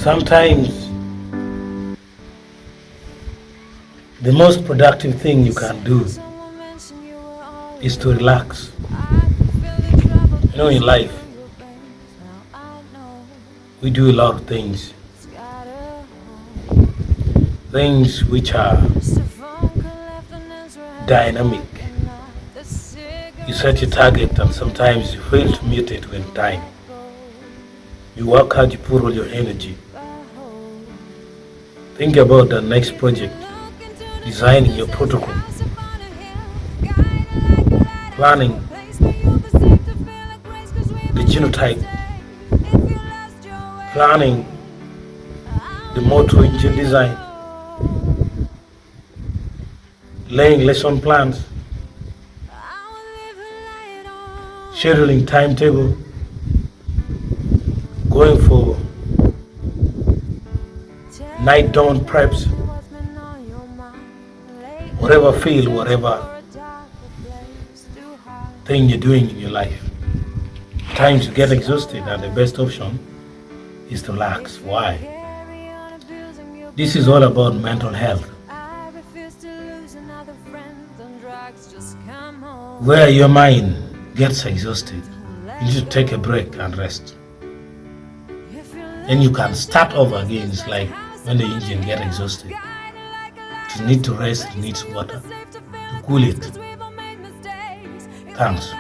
Sometimes the most productive thing you can do is to relax. You know, in life, we do a lot of things which are dynamic. You set your target and sometimes you fail to meet it with time. You work hard, you put all your energy. Think about the next project, designing your protocol, planning the genotype, planning the motor engine design, laying lesson plans, scheduling timetable, going for night dawn preps, whatever field, whatever thing you're doing in your life. Times you get exhausted and the best option is to relax. Why? This is all about mental health. Where your mind gets exhausted, you need to take a break and rest. Then you can start over again. It's like when the engine gets exhausted. It needs to rest, it needs water to cool it. Thanks.